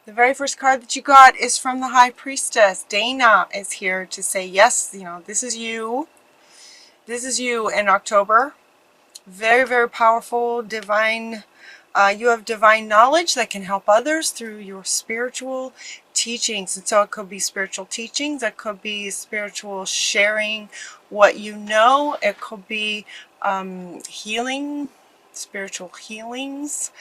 The very first card that you got is from the High Priestess. Dana is here to say, yes, this is you. This is you in October. Very, very powerful, divine. You have divine knowledge that can help others through your spiritual teachings. And so it could be spiritual teachings. It could be spiritual sharing what you know. It could be healing, spiritual healings.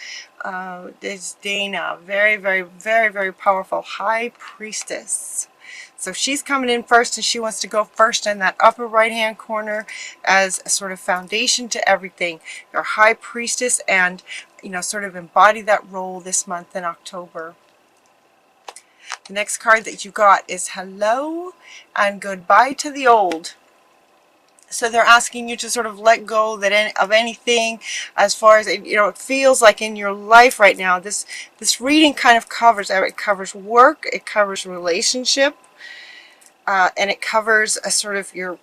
It's Dana. Very, very, very, very powerful High Priestess. So she's coming in first, and she wants to go first in that upper right hand corner as a sort of foundation to everything. Your High Priestess, and sort of embody that role this month in October. The next card that you got is hello and goodbye to the old. So they're asking you to sort of let go of anything as far as, it feels like in your life right now. This reading kind of covers work, it covers relationship, and it covers a sort of your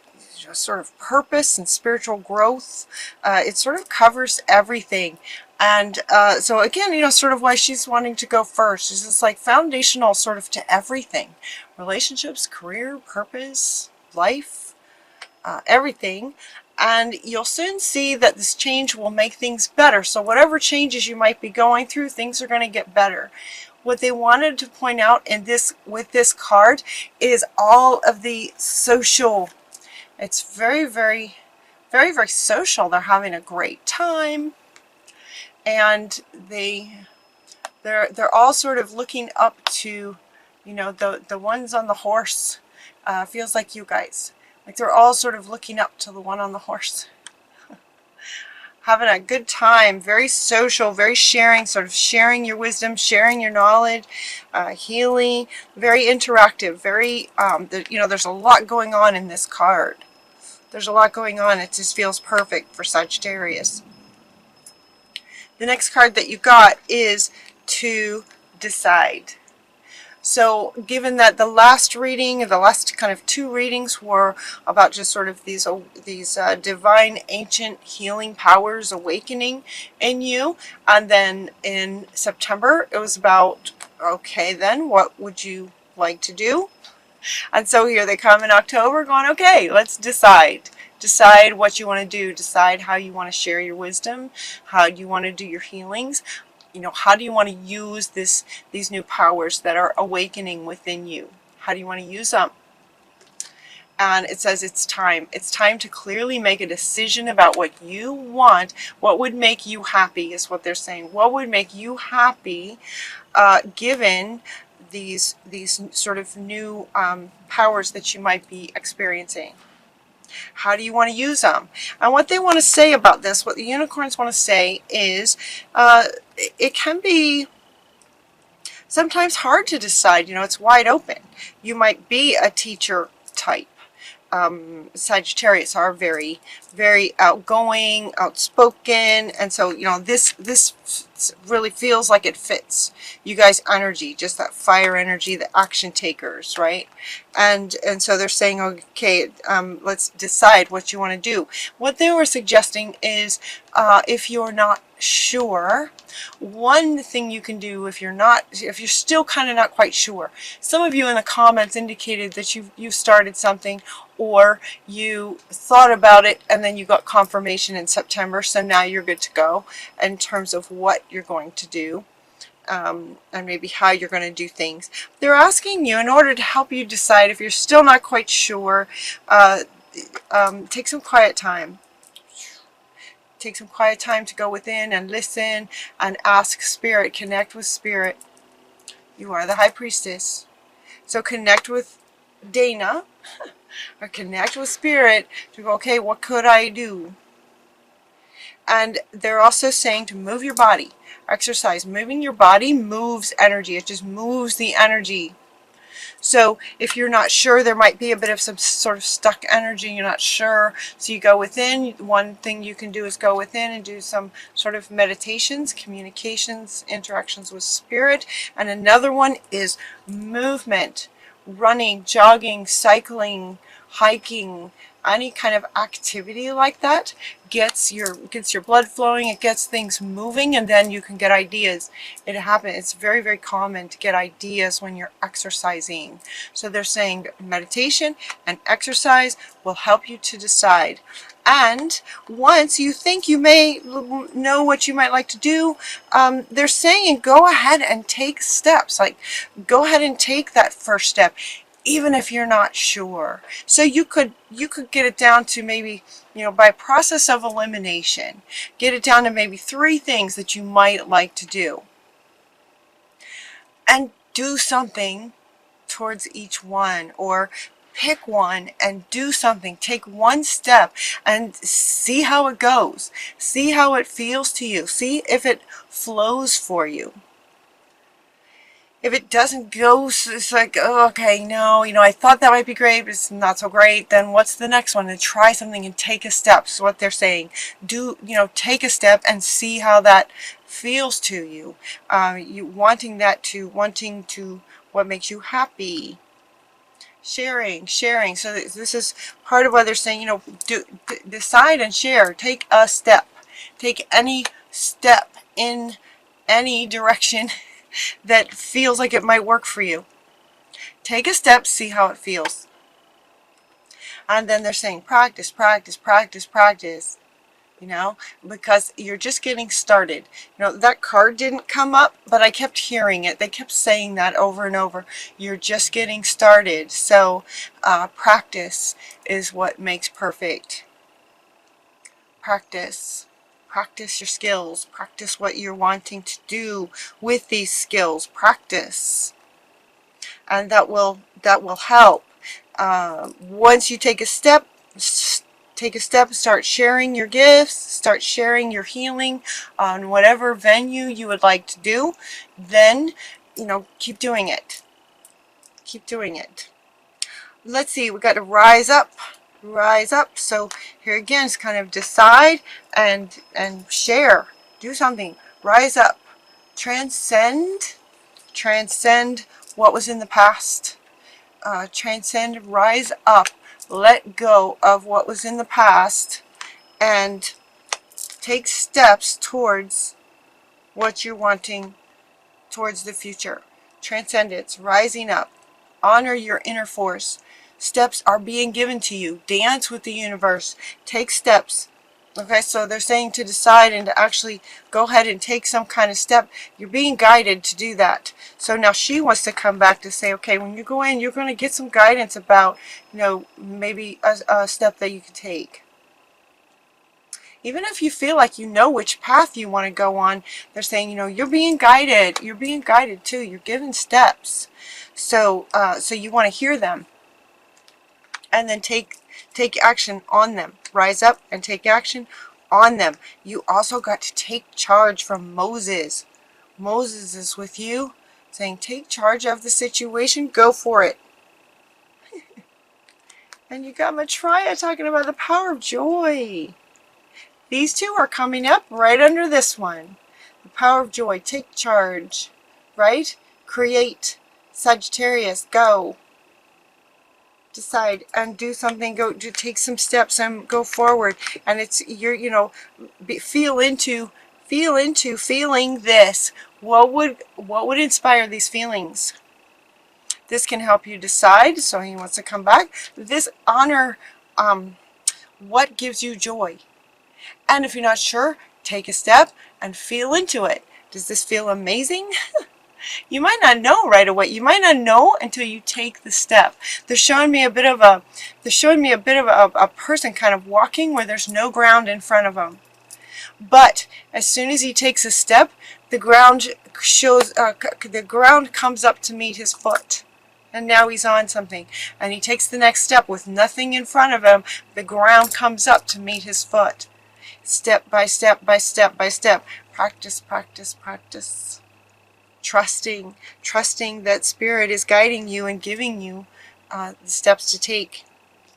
sort of purpose and spiritual growth. It sort of covers everything. And so again, sort of why she's wanting to go first is it's like foundational sort of to everything. Relationships, career, purpose, life. Everything, and you'll soon see that this change will make things better. So whatever changes you might be going through, things are going to get better. What they wanted to point out with this card is all of the social. It's very, very, very, very social. They're having a great time, and they're all sort of looking up to, the ones on the horse. Feels like you guys. Like they're all sort of looking up to the one on the horse. Having a good time, very social, very sharing, sort of sharing your wisdom, sharing your knowledge, healing, very interactive, very, there's a lot going on in this card. There's a lot going on. It just feels perfect for Sagittarius. The next card that you got is to decide. So given that the last reading, the last kind of two readings were about just sort of these divine ancient healing powers awakening in you, and then in September it was about, okay, then what would you like to do? And so here they come in October going, okay, let's decide. Decide what you want to do. Decide how you want to share your wisdom. How you want to do your healings. How do you want to use these new powers that are awakening within you? How do you want to use them? And it says it's time. It's time to clearly make a decision about what you want. What would make you happy is what they're saying. What would make you happy given these sort of new powers that you might be experiencing? How do you want to use them? And what they want to say about this, what the unicorns want to say is it can be sometimes hard to decide. It's wide open. You might be a teacher type. Sagittarius are very, very outgoing, outspoken, and so this really feels like it fits you guys' energy, just that fire energy, the action takers, right? And so they're saying, okay, let's decide what you want to do. What they were suggesting is if you're not sure, one thing you can do if you're still kind of not quite sure. Some of you in the comments indicated that you started something, or you thought about it and then you got confirmation in September, so now you're good to go in terms of what you're going to do. And maybe how you're going to do things. They're asking you, in order to help you decide, if you're still not quite sure, take some quiet time. Take some quiet time to go within and listen and ask Spirit, connect with Spirit. You are the High Priestess. So connect with Dana, or connect with Spirit to go, okay, what could I do? And they're also saying to move your body. Exercise. Moving your body moves energy. It just moves the energy. So if you're not sure, there might be a bit of some sort of stuck energy, you're not sure, so you go within. One thing you can do is go within and do some sort of meditations, communications, interactions with Spirit. And another one is movement, running, jogging, cycling, hiking, any kind of activity like that gets your blood flowing, it gets things moving, and then you can get ideas. It happens. It's very, very common to get ideas when you're exercising. So they're saying meditation and exercise will help you to decide. And once you think you may know what you might like to do, they're saying go ahead and take steps. Like, go ahead and take that first step, even if you're not sure. So you could get it down to maybe, by process of elimination, get it down to maybe 3 things that you might like to do. And do something towards each one, or pick one and do something. Take one step and see how it goes. See how it feels to you. See if it flows for you. If it doesn't go, it's like, oh, okay, no, I thought that might be great, but it's not so great. Then what's the next one? And try something and take a step. So what they're saying, take a step and see how that feels to you. Wanting to what makes you happy. Sharing. So this is part of what they're saying, decide and share. Take a step. Take any step in any direction that feels like it might work for you. Take a step, see how it feels. And then they're saying practice, practice, practice, practice. Because you're just getting started. That card didn't come up, but I kept hearing it. They kept saying that over and over. You're just getting started. So practice is what makes perfect. Practice. Practice your skills. Practice what you're wanting to do with these skills. Practice. And that will help. Once you take a step, start sharing your gifts, start sharing your healing on whatever venue you would like to do. Then, keep doing it. Keep doing it. Let's see, we got to rise up. Rise up. So here again, it's kind of decide and share. Do something. Rise up. Transcend what was in the past. Transcend, rise up. Let go of what was in the past and take steps towards what you're wanting, towards the future. Transcendence, rising up. Honor your inner force. Steps are being given to you. Dance with the universe. Take steps. Okay, so they're saying to decide and to actually go ahead and take some kind of step. You're being guided to do that. So now she wants to come back to say, okay, when you go in, you're going to get some guidance about, maybe a step that you can take. Even if you feel like you know which path you want to go on, they're saying, you're being guided. You're being guided too. You're given steps. So you want to hear them. And then take action on them. Rise up and take action on them. You also got to take charge from Moses. Moses is with you, saying, take charge of the situation. Go for it. And you got Maitreya talking about the power of joy. These two are coming up right under this one. The power of joy. Take charge. Right? Create. Sagittarius. Go. Decide and do something. Go to take some steps and go forward. And it's feel into feeling this. What would inspire these feelings? This can help you decide. So he wants to come back. This honor what gives you joy. And if you're not sure, take a step and feel into it. Does this feel amazing? You might not know right away. You might not know until you take the step. They're showing me a bit of a person kind of walking where there's no ground in front of him. But as soon as he takes a step, the ground comes up to meet his foot. And now he's on something. And he takes the next step with nothing in front of him. The ground comes up to meet his foot. Step by step by step by step. Practice, practice, practice. Trusting that Spirit is guiding you and giving you the steps to take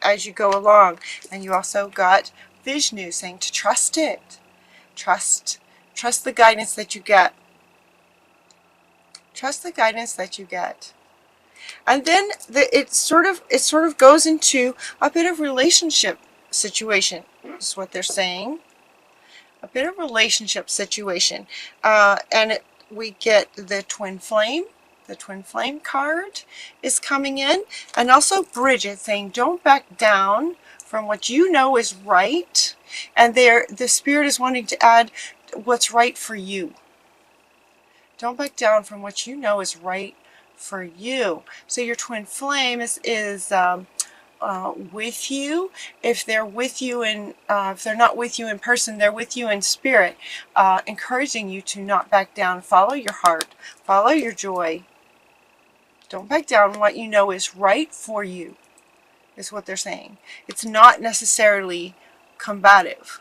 as you go along. And you also got Vishnu saying to trust it. Trust the guidance that you get. Trust the guidance that you get. And then it sort of goes into a bit of relationship situation, is what they're saying. A bit of relationship situation. And we get the twin flame. The twin flame card is coming in. And also Bridget saying, don't back down from what you know is right. And the Spirit is wanting to add what's right for you. Don't back down from what you know is right for you. So your twin flame is with you. If they're with you if they're not with you in person, they're with you in spirit, encouraging you to not back down. Follow your heart. Follow your joy. Don't back down. What you know is right for you is what they're saying. It's not necessarily combative.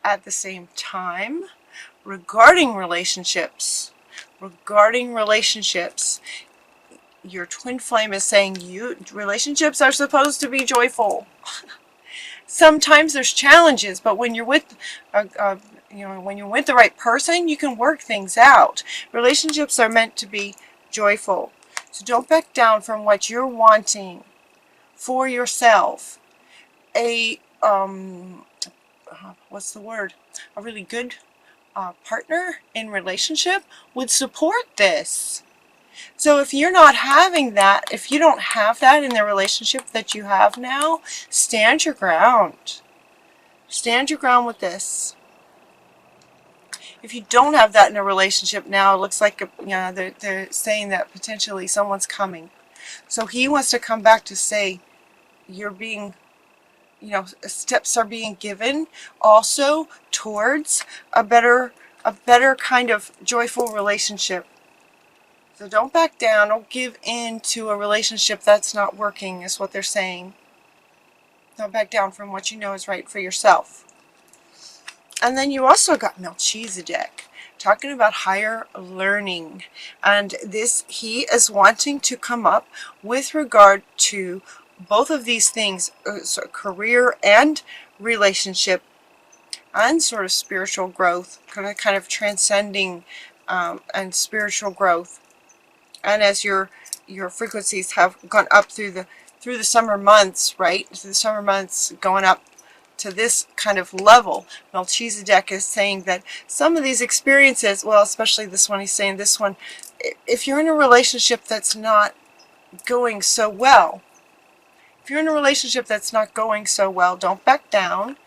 At the same time, regarding relationships, your twin flame is saying relationships are supposed to be joyful. Sometimes there's challenges, but when you're with when you're with the right person, you can work things out. Relationships are meant to be joyful. So don't back down from what you're wanting for yourself. What's the word? A really good partner in relationship would support this. So if you're not having that, if you don't have that in the relationship that you have now, stand your ground. Stand your ground with this. If you don't have that in a relationship now, it looks like they're saying that potentially someone's coming. So he wants to come back to say you're being, steps are being given also towards a better kind of joyful relationship. So don't back down. Don't give in to a relationship that's not working, is what they're saying. Don't back down from what you know is right for yourself. And then you also got Melchizedek talking about higher learning. And he is wanting to come up with regard to both of these things, career and relationship, and sort of spiritual growth, kind of transcending and spiritual growth. And as your frequencies have gone up through the summer months, right? So the summer months going up to this kind of level, Melchizedek is saying that some of these experiences, well, especially this one, he's saying this one, if you're in a relationship that's not going so well, don't back down.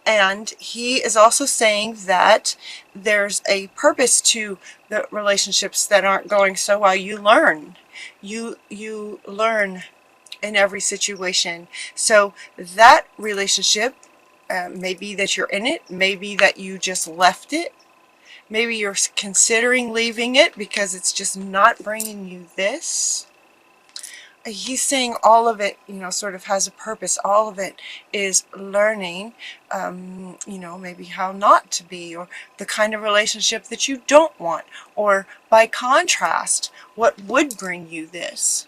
And he is also saying that there's a purpose to the relationships that aren't going so well. You learn. You learn in every situation. So that relationship, maybe that you're in it, maybe that you just left it, maybe you're considering leaving it because it's just not bringing you this. He's saying all of it, sort of has a purpose. All of it is learning, maybe how not to be, or the kind of relationship that you don't want, or by contrast, what would bring you this.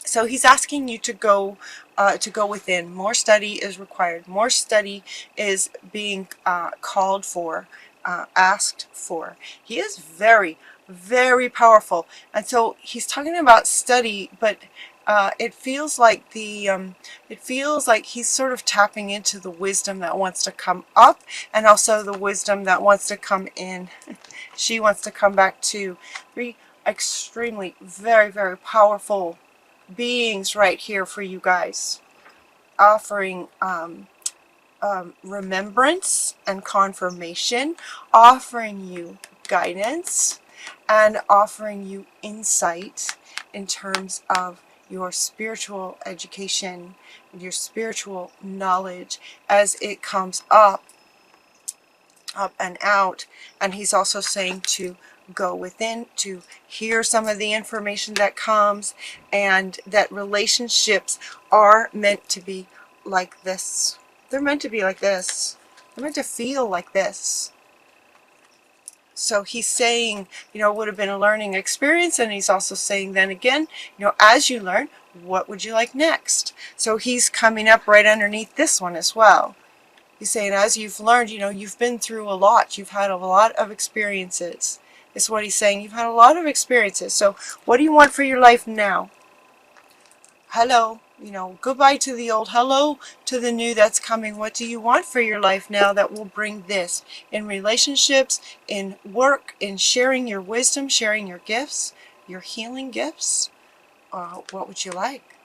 So he's asking you to go within. More study is required. More study is being called for, asked for. He is very, very powerful. And so he's talking about study, but it feels like he's sort of tapping into the wisdom that wants to come up, and also the wisdom that wants to come in. She wants to come back to three extremely, very, very powerful beings right here for you guys, offering remembrance and confirmation, offering you guidance, and offering you insight in terms of your spiritual education, your spiritual knowledge as it comes up and out. And he's also saying to go within, to hear some of the information that comes, and that relationships are meant to be like this. They're meant to be like this. They're meant to feel like this. So he's saying, it would have been a learning experience, and he's also saying then again, as you learn, what would you like next? So he's coming up right underneath this one as well. He's saying, as you've learned, you've been through a lot. You've had a lot of experiences. is what he's saying. You've had a lot of experiences. So what do you want for your life now? Hello. You know, goodbye to the old, hello to the new that's coming. What do you want for your life now that will bring this? In relationships, in work, in sharing your wisdom, sharing your gifts, your healing gifts? What would you like?